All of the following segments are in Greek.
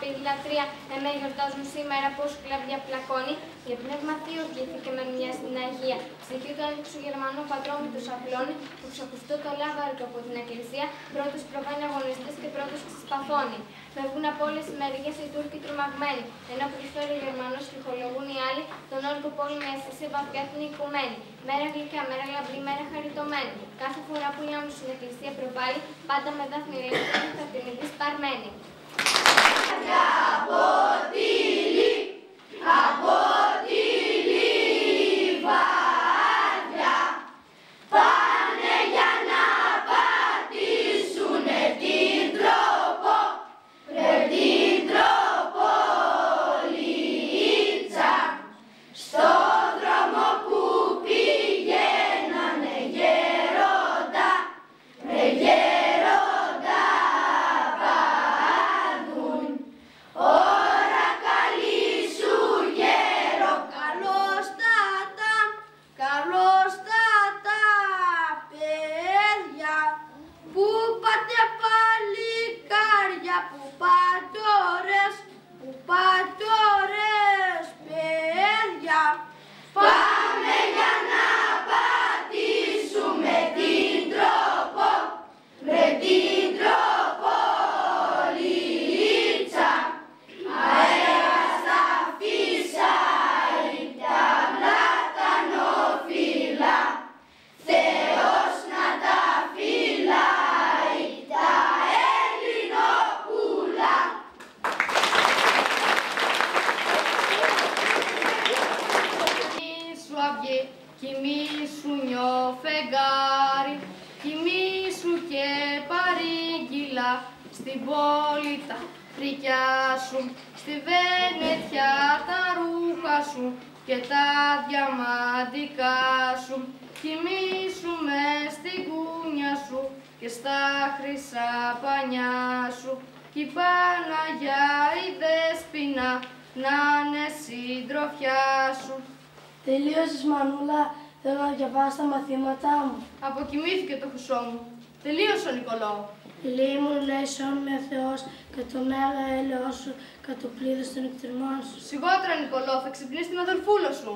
άπειρη λατρεία, εμένα γιορτάζουν σήμερα πως κλαβδιά πλακώνει. Για πνεύμα Θείο βγήκε με μια στην Αγία. Στοιχείο του Άγιου Γερμανού Πατρόμητος απλώνει, που ξακουστό το λάβαρκο από την Εκκλησία, πρώτος προβαίνει αγωνιστές και πρώτος ξεσπαθώνει. Φεύγουν από όλες τις μεριές οι Τούρκοι τρομαγμένοι, ενώ προσφέρει ο Γερμανός τυχολογούν οι άλλοι, τον όρκο πόλη με αίσθηση βαθιά την οικουμένη. Μέρα γλυκιά, μέρα λαμπρή, μέρα χαριτωμένη. Κάθε φορά που η άμμο στην Εκκλησία προβάλλει, πάντα με δάφνη λεπτή θα την ειδεί σπαρμένη. Από τη λιβάδια πάνε για να πατήσουνε την τρόπο, την τροπολίτσα, στο δρόμο που πηγαίνανε γέροντα, γέροντα πάδουν. Ωρα καλή σου γέρο, καλώς τα παιδιά, που πάτε παλικάρια, που πάτε ωραίες παιδιά. Πάμε για να πατήσουμε την τρόπο, την τροπολίτσα. Αέρα στα φυσάει τα πλατανοφύλλα, Θεός να τα φυλάει τα ελληνοπούλα. Κοιμήσου αυγέ, κοιμήσου νιώ φεγγάρι, κοιμήσου και παρήγγυλα, στην πόλη τα φρικιά σου, στη Βενετιά τα ρούχα σου και τα διαμαντικά σου. Κοιμήσου μες στην κούνια σου και στα χρυσά πανιά σου, κι η Παναγιά η Δέσποινα να είναι συντροφιά σου. Τελείωσες, Μανούλα, θέλω να διαβάσω τα μαθήματά μου. Αποκοιμήθηκε το χρυσό μου. Τελείωσε ο Νικολάου. Λίμουν λέησον με Θεός και το μέγα έλεος σου κατ' το πλήθος των εκτριμών σου. Σιγότερα, Νικολάου, θα ξυπνήσει την αδελφούλα σου.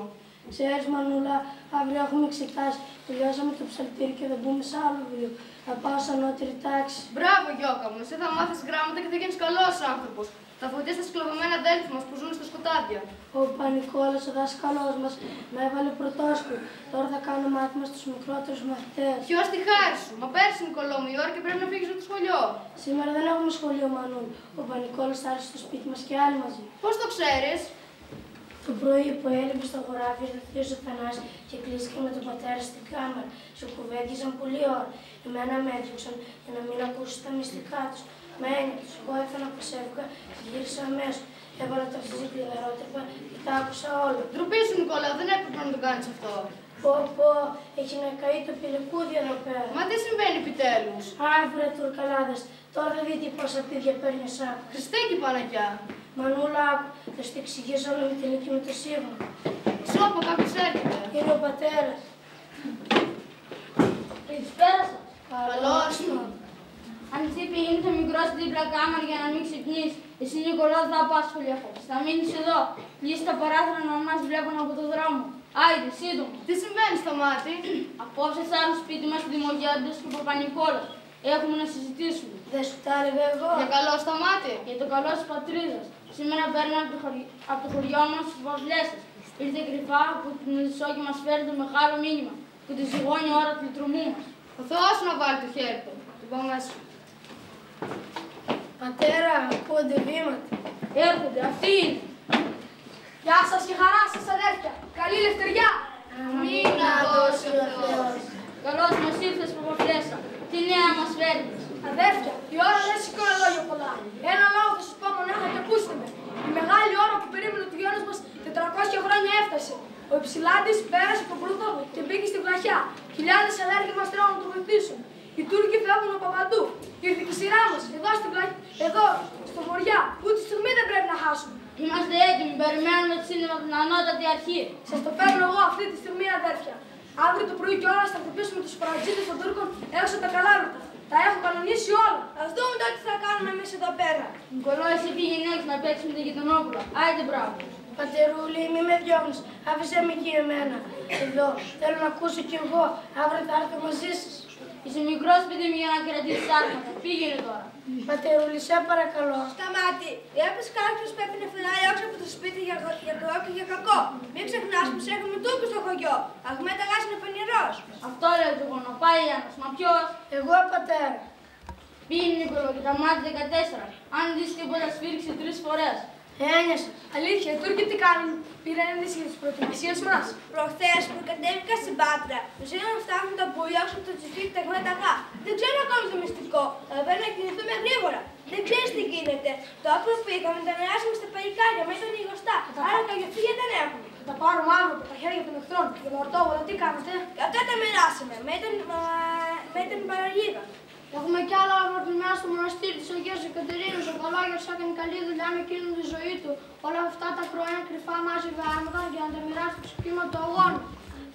Ξέρεις, Μανούλα, αύριο έχουμε εξετάσει. Τελειώσαμε το ψαλτήρι και θα μπούμε σε άλλο βιβλίο. Θα πάω σε ανώτερη τάξη. Μπράβο, Γιώκα μου, εσύ θα μάθεις γράμματα και θα γίνεις καλός άνθρωπος. Θα φωτίσεις τα σκλαβωμένα αδέλφια μας που ζουν στα σκοτάδια. Ο Πανικόλας, ο δάσκαλός μας, με έβαλε πρωτόσκοπο. Τώρα θα κάνω μάθημα στους μικρότερους μαθητές. Ποιος τη χάρη σου, μα πέρσι, Νικολάου μου, η ώρα και πρέπει να φύγεις από το σχολείο. Σήμερα δεν έχουμε σχολείο, Μανούλ. Ο Πανικόλας θα έρθει στο σπίτι μας και άλλοι μαζί. Πώς το ξέρεις? Το πρωί που έλειπε στο χωράφι, ήρθε ο θείος Αθανάς και κλείστηκε με τον πατέρα στην κάμερα. Σου κουβέντιζαν πολλή ώρα. Εμένα με έδιωξαν για να μην ακούσει τα μυστικά τους. Με ένιωθες, εγώ έφτανα πως έφυγα και γύρισα αμέσως. Έβαλα τα αυτή κλειδαρότρυπα και τα άκουσα όλα. Ντροπή σου, Νικόλα, δεν έπρεπε να το κάνεις αυτό. Πω, έχει να καεί το πηλικούδι εδώ πέρα. Μα τι συμβαίνει επιτέλους? Βρε τουρκαλάδες, τώρα θα δείτε πόσα πίδια παίρνει ο σάκος. Χριστέ και η Παναγιά. Μανούλα, άκου, θα σου το εξηγήσω όλα με την νίκη με το σίγμα. Σώπα, κάποιος έρχεται. Είναι ο πατέρας. Καλησπέρα σας. Καλώς του. Αν εσύ πηγαίνει το μικρό στην δίπλα κάμερα για να μην ξυπνήσει, εσύ Νικολάου θα πας σχολείο. Θα μείνεις εδώ. Κλείσει τα παράθυρα να μας βλέπουν από το δρόμο. Άιντε, σύντομα. Τι συμβαίνει στο μάτι? Απόψε θα έρθουν σπίτι μας Δημογέντες και ο Παπα-Νικόλας. Έχουμε να συζητήσουμε. Δεν σου τα έλεγα εγώ. Για καλό στο μάτι. Για το καλό της πατρίδας. Σήμερα παίρνουμε από το χωριό μας τις βαβλέσες. Ήρθε κρυφά από την Οδυσσό και μας φέρνει το μεγάλο μήνυμα που τη ζυγώνει η ώρα του τρομού μας. Ο Θεός να βάλει το χέρι του. Του πάω μέσα. Πατέρα, ακούγονται βήματα. Έρχονται, αυτοί είναι. Γεια σας και χαρά σας, αδέρφια. Καλή λευτεριά. Μην να δώσει ο Θεός. Καλώς μας ήρθες, Παπαφλέσσα. Τι νέα μας φέρνεις? Αδέρφια, η ώρα δεν σηκώνει λόγια πολλά. Ένα λόγο θα σας πω μονάχα και ακούστε με. Η μεγάλη ώρα που περίμενε του γιος μας 400 χρόνια έφτασε. Ο Υψηλάντης πέρασε τον πλούτο και μπήκε στη βλαχιά. Χιλιάδες ενέργειες μας θέλουν να το βοηθήσουν. Οι Τούρκοι φεύγουν από παντού. Ήρθε και η σειρά μας εδώ στο βοριά. Ούτε στιγμή δεν πρέπει να χάσουμε. Είμαστε έτοιμοι, περιμένουμε το σύνδεμα την ανώτατη αρχή. Σας το φέρνω εγώ αυτή τη στιγμή, αδέρφια. Αύριο το πρωί κιόλας θα χτυπήσουμε τους παρατζίδες των Τούρκων έξω από τα καλάμματα. Τα έχω κανονίσει όλα. Ας δούμε τότε τι θα κάνουμε εμείς εδώ πέρα. Νικολό, εσύ πήγαινε έξω να παίξεις με την γειτονόπουλα. Άιντε, μπράβο. Πατερούλη, μη με διώχνεις. Άφησέ με εκεί εμένα. Εδώ, θέλω να ακούσω κι εγώ. Αύριο θα έρθω μαζί σας. Είσαι μικρός παιδί μου για να κρατήσεις άρματα. Πήγαινε τώρα. Πατερούλη, σε παρακαλώ. Σταμάτη, έπειτα κάποιος πρέπει να φυλάει έξω από το σπίτι για καλό και για κακό. Μην ξεχνάς πως έχουμε Τούρκους στο χωριό. Αχμέταγας είναι πονηρός. Αυτό λέω κι εγώ, να πάει ένας. Μα ποιος? Εγώ, πατέρα. Πήγαινε, Νικολό, και τα μάτια 14. Αν δεις τίποτα, σφίριξε 3 φορές. Ένιωσα. Αλήθεια, οι Τούρκοι τι κάνουν? Πήραν ένδυση για τις προετοιμασίες μας. Προχθές που κατέβηκα στην Πάτρα, τους είδα να φτάνουν τα πουλιά έξω από το τσιφί τα Αχμέταγα. Δεν ξέρω ακόμη το μυστικό, αλλά πρέπει να κινηθούμε γρήγορα. Δεν ξέρεις τι γίνεται. Το όπλο που είχαμε τα μοιράσαμε στα παγικάρια, με ήταν λιγοστά. Άρα καγιοφύγια δεν έχουμε. Θα τα πάρουμε αύριο από τα χέρια των εχθρών και τον ορτόβολα τι κάνετε? Αυτά τα μοιράσαμε, με την παραγίδα. Έχουμε κι άλλα αγροτημιά στο μοναστήρι της Αγίας Εκατερίνης. Ο Καλόγερος έκανε καλή δουλειά με εκείνον τη ζωή του. Όλα αυτά τα χρόνια κρυφά μάζευε άρματα για να τα μοιράσει στο κύμα του αγώνα.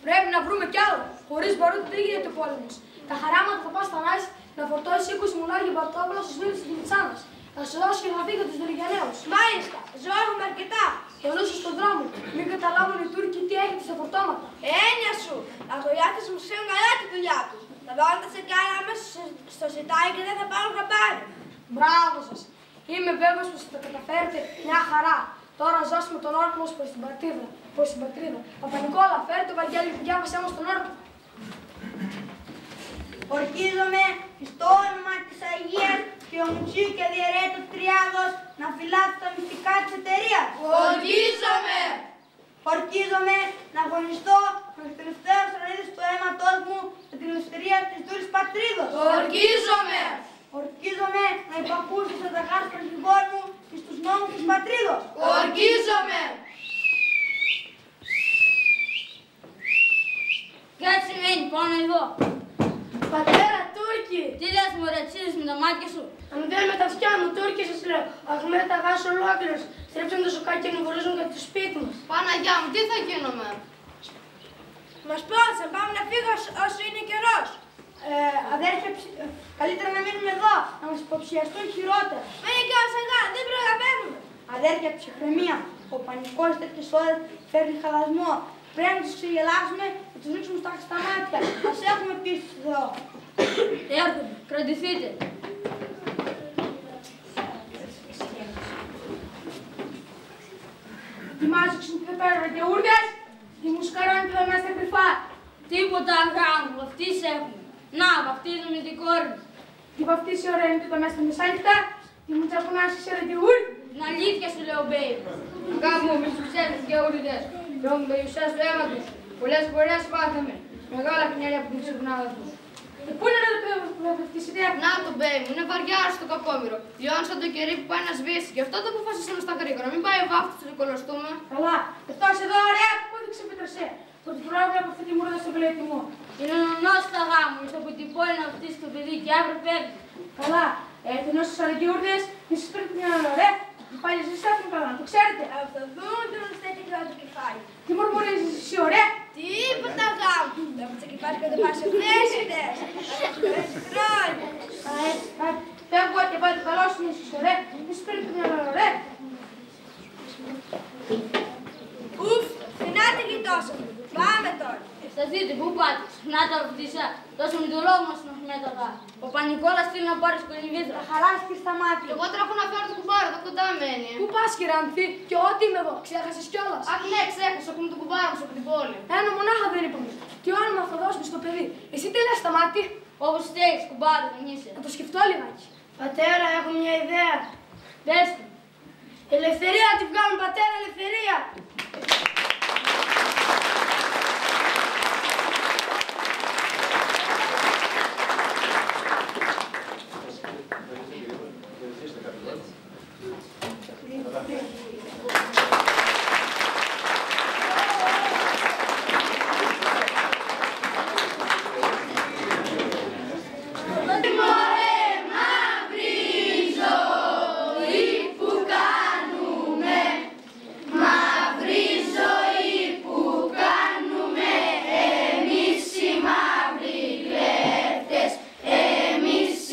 Πρέπει να βρούμε κι άλλο. Χωρίς Μπαρούτο δεν γίνεται ο πόλεμος. Τα χαράματα θα πας στα Νάης να φορτώσει 20 μουλάρια μπαρτόπουλα στους μήλους της Δημητσάνας. Θα σε δώσει και γραφή για τους Βεργιαναίους. Μάλιστα, ζώα έχουμε αρκετά. Κελούσε στον δρόμο. Μην καταλάβουν οι Τούρκοι τι έχετε στα φορτώματα. Έννοια σου, τα γολιάτες μου ξέρουν καλά τη δουλειά τους. Θα βάλουν τα σεκάρα μέσα στο σιτάκι και δεν θα πάρουν χαμπάρι. Μπράβο σας. Είμαι βέβαιος πως θα τα καταφέρετε μια χαρά. Τώρα ζώσουμε τον όρκο μας προς την πατρίδα. Παπα-Νικόλα, φέρε το Βαγγέλη που διάβασέ μας τον όρκο. Ορκίζομαι στο όνομα της Αγίας και Ομουτσίου και Διαιρέτου Τριάδος να φυλάξω τα μυστικά της εταιρείας. Ορκίζομαι! Ορκίζομαι να αγωνιστώ προς τελευταίους ρανίδες του αίματός μου για την ελευθερία της δούλης πατρίδος. Ορκίζομαι! Ορκίζομαι να υπακούσω στα ταχάς των αρχηγών μου και στους νόμους της πατρίδος. Ορκίζομαι! Κάτι σημαίνει, πάνω εδώ. Πατέρα, Τούρκοι! Τι λες μου ρε, τσίδες με τα μάτια σου. Αν δεν με τα αυτιά μου, Τούρκοι σας λέω. Αχμέταγας ολόκληρος. Στρέψαν το σοκάκι και νουβολίζουν κατά το σπίτι μας. Παναγιά μου, τι θα γίνομαι? Μας πρόδωσαν, πάμε να φύγω όσο είναι καιρός. Αδέρφια, καλύτερα να μείνουμε εδώ, να μας υποψιαστούν χειρότερα. Μα είναι και ως αγά, δεν προλαβαίνουμε. Αδέρφια, ψυχραιμία. Ο πανικός τέτοιες ώρες φέρνει χαλασμό. Πρέπει να τους ξεγελάσουμε και τους ρίξουμε στα μάτια. Ας έχουμε πίσω στο Θεό. Έρχομαι, κρατηθείτε. Τι μάζεξουν και πέρα και ούρδες, τι μουσκαράνε και μέσα στα κρυφά. Τίποτα αγάμου, βαφτείς έχουμε. Να, βαφτίζουμε την κόρη μου. Τι βαφτίσει ωραία είναι το μέσα στα μεσάνυχτα, τι μου τσακουνάσεις ωραία και ούρδες. Την αλήθεια σου λέω, μπέι. Αγάμου, μη σου ξέρεις και ούρδες. Λόγω περιουσίας του αίμα τους. Πολλές φορές πάθαμε. Μεγάλα χνιάρια από την ξυπνάδα τους. Πού είναι να το βαφτίσετε? Να το μπέι μου, είναι βαριά στο κακόμοιρο. Λιώνει σαν το κερί που πάει να σβήσει. Γι' αυτό το αποφασίσαμε στα γρήγορα. Μην πάει ο βάφτης του κολοστούμε. Καλά, αυτός εδώ ωραία που έδειξε πέτρασε. Ότι πρώτα από αυτή τη μούρδα στο πελέτημο. Είναι ο νονός στα γάμου, ήρθε από την πόλη να βαφτίσει το παιδί και αύριο φεύγει. Καλά, την όσες αραγγιούρδες, μη σας πρέπει μια ωραία. Πάλι εσείς έχουν καλά, το ξέρετε. Από το δούμε δεν μας στέκει καλά το κεφάλι. Τι μορμορίζεις εσύ, ωραία. Τίποτα γάμου. Δεν μας κεφάλι και δεν πας σε φρέσιτες. Χρόνια. Φεύγω και πάλι καλό σου εσείς, ωραία. Μη σας πρέπει μια ωραία. Ουφ, φινάτε και τόσο. Πάμε τώρα. Στα δείτε, πού πάτε, να τα βαφτίσα. Τόσο με το λόγο μας να έχουμε τα γά. Ο Πανικόλας στείλει να πάρεις κολυμβίδρα. Θα χαράσει και στα μάτια. Εγώ τρέχω να φέρω το κουμπάρο, εδώ κοντά μένει. Πού πας, Κυράνθη, και ό,τι είμαι εδώ, ξέχασες κιόλας. Αχ, ναι, ξέχασα, έχουμε το κουμπάρο σου από την πόλη. Ένα μονάχα δεν είπαμε. Τι όνομα θα δώσουμε στο παιδί. Εσύ τι λες, Σταμάτη? Όπως θέλεις, κουμπάρο, δεν είσαι. Να το σκεφτώ λιγάκι. Πατέρα, έχω μια ιδέα. Δες του. Ελευθερία, τη βγάλουν πατέρα, ελευθερία. Εμείς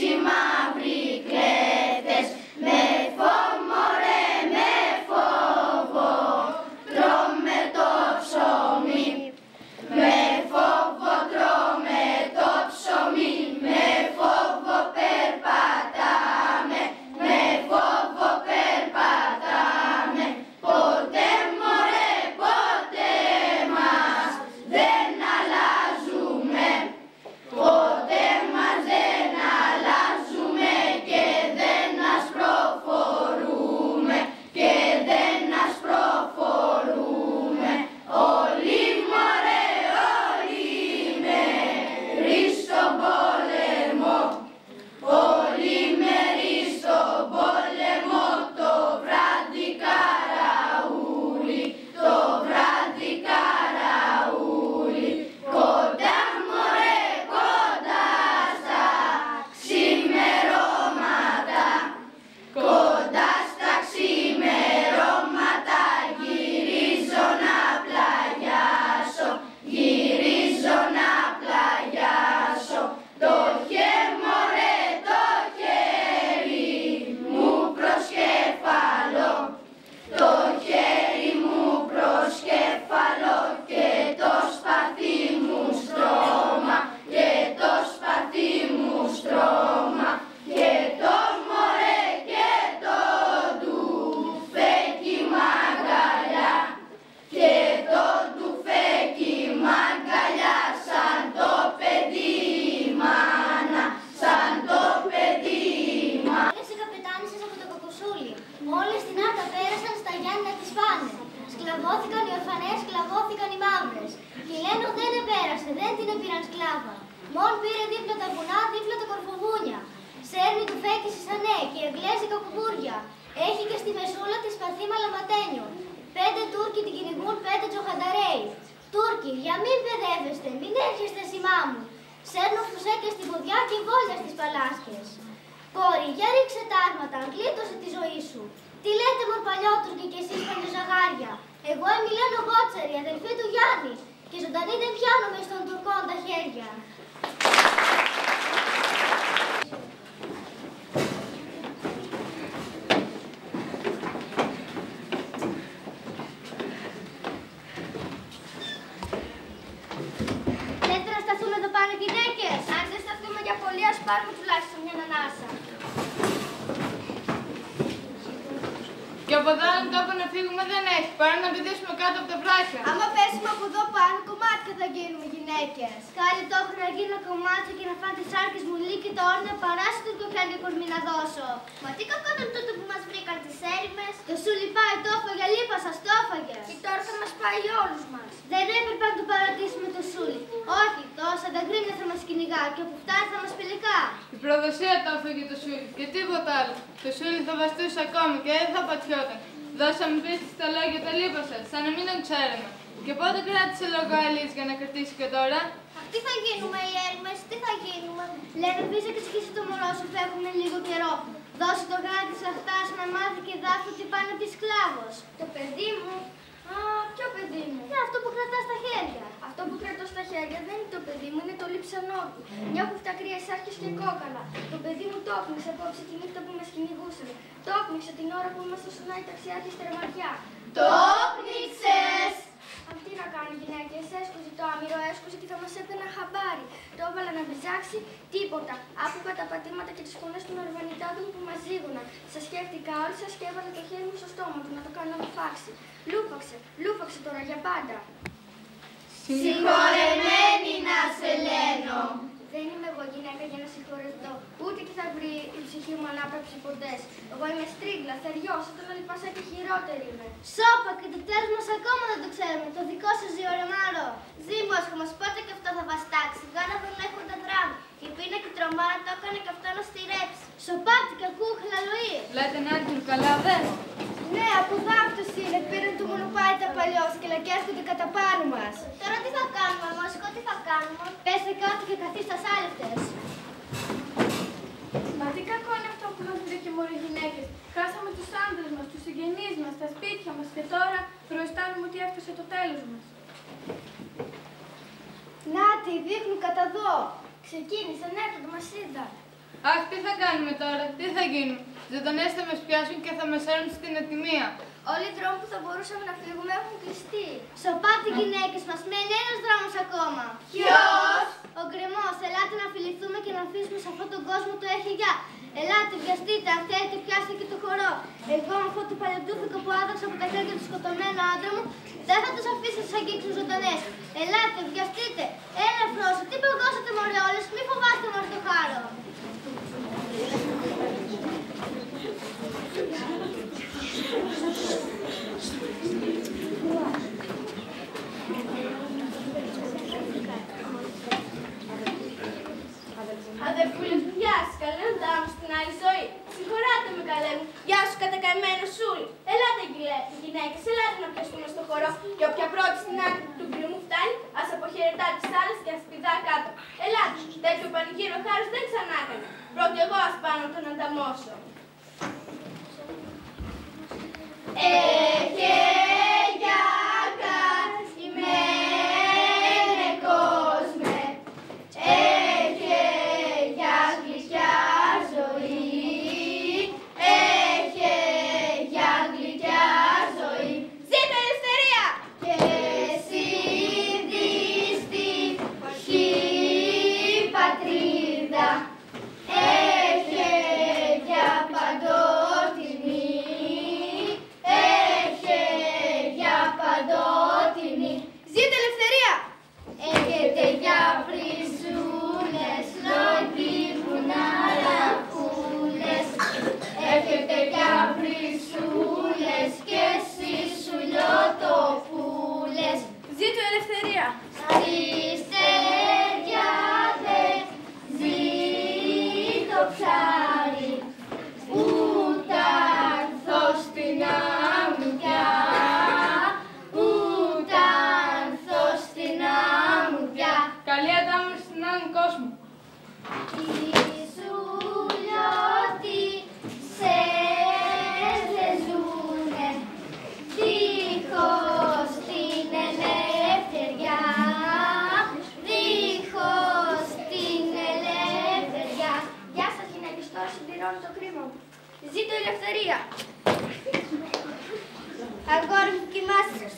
κάνει να τις φάνε. Σκλαβώθηκαν οι ορφανές, σκλαβώθηκαν οι μαύρες. Και η Λένο δεν επέρασε, δεν την επήραν σκλάβα. Μον πήρε δίπλα τα βουνά, δίπλα τα κορφοβούνια. Σέρνει του φέκησε σαν και οι Εγγλέζικα κουμπούρια. Έχει και στη μεσούλα τη σπαθή μαλαματένιο. 5 Τούρκοι την κυνηγούν, 5 τζοχανταρέοι. Τούρκοι, για μην παιδεύεστε, μην έρχεστε σημά μου. Σέρνω φουσέκες στην ποδιά και βόλια στις παλάσκες. Κόρη, για ρίξε τα άρματα, γλίτωσε τη ζωή σου. Τι λέτε μον παλιότουρκοι κι εσείς παλιοζαγάρια. Εγώ είμαι η Λένο Μπότσαρη, αδελφή του Γιάννη. Και ζωντανή δεν πιάνομαι στον Τουρκών τα χέρια. Λέτε να σταθούμε εδώ πάνω γυναίκες. Αν δεν σταθούμε για πολύ, ας πάρουμε τουλάχιστον μια ανάσα. Και από εδώ αν τόπο να φύγουμε δεν έχει, παρά να πηδήσουμε κάτω από τα βράχια. Άμα πέσουμε από εδώ πάνω, κομμάτια θα γίνουμε γυναίκες. Καλή το έχω να γίνω κομμάτια και να φάνε τις άρκες μου λύκη τα όρνα παρά στο τουρκοκιάνιο κορμί να δώσω. Μα τι κακό ήταν τούτο που μας βρήκαν τις έρημες. Το σούλι πάει, το έφαγε, λίπα σας το έφαγε. Και τώρα θα μας πάει όλους μας. Δεν έπρεπε να το παρατήσουμε το σούλι. Όχι, τόσα τα γκρίμια θα μας κυνηγά και όπου φτάσει θα μας πηλικά. Η προδοσία το έφαγε το σούλι και τίποτα άλλο. Το σούλι θα βαστούσε ακόμη και δεν θα πατιόταν. Δώσαμε πίστη στα λόγια τα λίπασα, σαν να μην τον ξέραμε. Και πότε κράτησε λόγο Αλής για να κρατήσει και τώρα. Αχ, τι θα γίνουμε οι έρημες, τι θα γίνουμε. Λένε βίζα και σχίσει το μωρό σου, φεύγουμε λίγο καιρό. Δώσε το γράδι της αχτάς με μάθη και δάφτου τι πάνε τη σκλάβος. Το παιδί μου. Α, ποιο παιδί μου. Αυτό που κρατάς στα χέρια. Αυτό που κρατώ στα χέρια δεν είναι το παιδί μου, είναι το λείψανό του. Μια κουφτακρία σάρκες και κόκαλα. Το παιδί μου το όπνιξε απόψε τη νύχτα που μας κυνηγούσαν. Το όπνιξε την ώρα που ήμασταν στον Άι ταξιάρχη στη Ρεμαριά. Το όπνιξες! Τι να κάνει γυναίκες, έσκουζε το άμυρο, έσκουζε και θα μας έπαιρνα χαμπάρι. Το έβαλα να βυζάξει, τίποτα. Άκουγα τα πατήματα και τις φωνές των ορβανιτάτων που μας ζήγωναν. Σας σκέφτηκα όλοι σας και έβαλα το χέρι μου στο στόμα του να το κάνω να μου φάξει. Λούφαξε τώρα για πάντα. Συγχωρεμένη να σε λένε. Δεν είμαι εγώ γυναίκα για να συγχωρευτώ, ούτε και θα βρει η ψυχή μου ανάπαυση ποτέ. Εγώ είμαι στρίγλα, θεριός, όταν λιπασά και χειρότερη είμαι. Σώπα και το τέλος μας ακόμα δεν το ξέρουμε, το δικό σας ζιωρεμάρο. Ζήμωσχο μας, πότε και αυτό θα βαστάξει, γάνα δεν έχοντα δράμ. Η πείνα και η τρομάρα το έκανε και αυτό να στηρέψει. Σοπάτι, κακούχλα, Λοή. Λέτε να έρθουν καλά, δε. Ναι, από δάφτος είναι, πήραν το μονοπάτι τα παλιόσκυλα και έρχονται κατά πάνω μας. Τώρα τι θα κάνουμε, Μόσικο, τι θα κάνουμε. Πέστε κάτω και καθίστας άλευτες. Μα τι κακό είναι αυτό που μας βρήκε μωρέ γυναίκες. Χάσαμε τους άντρες μας, τους συγγενείς μας, τα σπίτια μας και τώρα προαισθάνουμε ότι έφτασε το τέλος μας. Νάτι, δείχνουν κατά εδώ. Ξεκίνησαν, έρχονται, μας είδαν. Αχ, τι θα κάνουμε τώρα, τι θα γίνουν. Ζωντανές θα μας πιάσουν και θα μας έρουν στην ατιμία. Όλοι οι δρόμοι που θα μπορούσαμε να φύγουμε έχουν κλειστεί. Σοπάτι γυναίκες μας, μένει ένας δρόμος ακόμα. Ποιος? Ο γκρεμός. Ελάτε να φιληθούμε και να αφήσουμε σε αυτόν τον κόσμο το έχει γεια. Ελάτε, βιαστείτε, αν θέλετε, πιάστε και το χορό. Εγώ με αυτό το παλαιοτούφικο που άδωξα από τα χέρια του σκοτωμένου άντρα μου, δεν θα τους αφήσω τους αγγίξουν ζωντανές. Ελάτε, βιαστείτε. Ένα φρόσο, τι παγώσατε μωρέ όλες, μη φοβάστε μωρέ το χάρο. Αδερφούλες μου, γεια σας, καλένοντά μου στην άλλη ζωή. Συγχωράτε με καλέ μου, γεια σου κατακαημένο σούλι. Ελάτε γυναίκες, ελάτε να πιαστούμε στο χορό. Και όποια πρώτη στην άκρη του γκριμού φτάνει, ας αποχαιρετά τις άλλες και ας πηδά κάτω. Ελάτε, τέτοιο πανηγύρο ο χάρος δεν ξανά έκανε. Πρώτη εγώ ας πάω να τον ανταμώσω. Patria,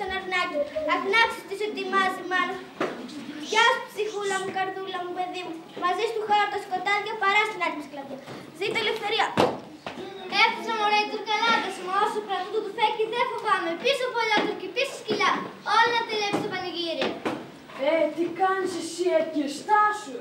τον αρνάκι του. Αγνάξεις τι σου ετοιμάζει μάνα. Γεια σου ψυχούλα μου, καρδούλα μου, παιδί μου. Μαζί του χώρα τα σκοτάδια παρά στην άκρη σκλαβιά. Ζήτω ελευθερία. Έφτασα μωρέ η τουρκαλάτα μου, όσο κρατού του φέκει δεν φοβάμαι. Πίσω πολλά τουρκι, πίσω σκυλιά. Όλα να τελέψει το πανηγύρι. Τι κάνεις εσύ εκεί, στάσου.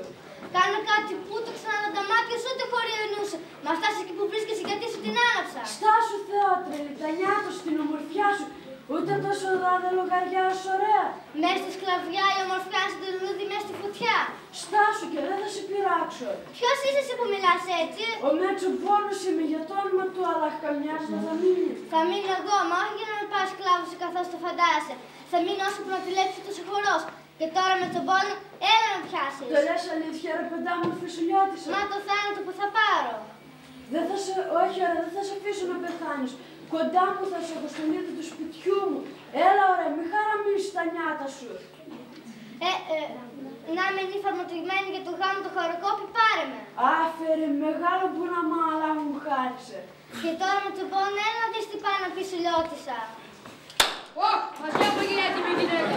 Κάνω κάτι που το ξανά τα μάτια σου ούτε χωρί εννοούσε. Μα φτάσει εκεί που βρίσκεσαι γιατί σου την άναψα. Στάσου Θεότρελη, τα νιάτω στην ομορφιά σου. Ούτε τόσο δάδε λογαριά σου ωραία. Μες στη σκλαβιά η ομορφιά σου το λουλούδι μες στη φωτιά. Στάσου και δεν θα σε πειράξω. Ποιος είσαι εσύ που μιλάς έτσι? Ο Μέτσο πόνος είμαι για το όνομα του, αλλά καμιάς δεν θα μείνει. Θα μείνω εγώ, μα όχι για να με πας σκλάβος καθώς το φαντάζεσαι. Θα μείνω όσο που να τηλέψει το συγχωρός. Και τώρα με τον πόνο, έλα να πιάσεις. Το λες αλήθεια ρε παιδά μου, φυσουλιώτησα. Μα το θάνατο που θα πάρω. Όχι ωραία, δεν θα σε αφήσω να πεθάνεις. Κοντά μου θα σε έχω στον ίδιο του σπιτιού μου. Έλα ωραία, μη χαραμίσεις τα νιάτα σου. Να είμαι νύφαρμοτριγμένη για το γάμο το χωροκόπι, πάρε με. Άφερε, μεγάλο που να μάλα μου χάρισε. Και τώρα με τον πόνο, έλα να δεις τι πάει να πει σου λιώτησα. Μας βλέπω για έτοιμη γυναίκα.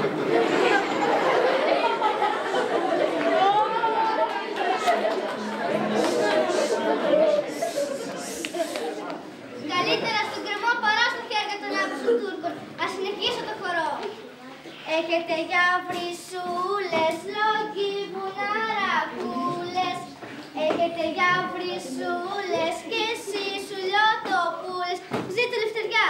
Καλύτερα στον κρεμό παρά στα χέρια των άπιστων Τούρκων. Ας συνεχίσω το χορό. Έχετε για βρυσούλες, λόγοι βουναρακούλες. Έχετε για βρυσούλες και εσείς σου λιωτοπούλες. Ζήτω ελευθεριά.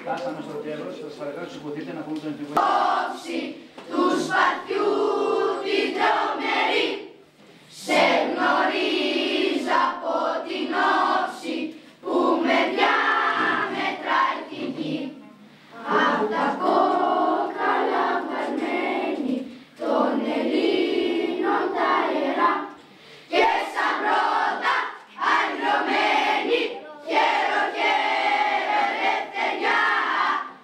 Φτάσαμε στο τέλος, σας παρακαλώ σηκωθείτε να πούμε τον επίγονο. Όψη του σπαθιού την τρομερή, σε γνωρίζω από την όψη που με διαμετράει την γη. Απ' τα κόκαλα βαρμένη των Ελλήνων τα ιερά και σαν πρώτα αντρωμένη χαίρο χαίρο ελευθεριά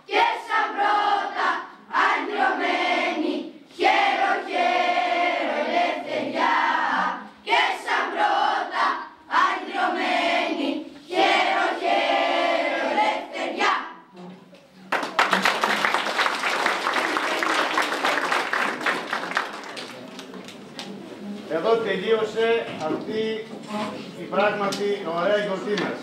και σαν πρώτα αντρωμένη χαίρο χαίρο ελευθεριά και σαν πρώτα αντρωμένη χαίρο χαίρο ελευθεριά. Εδώ τελείωσε αυτή η πράγματι ωραία γιορτή μας.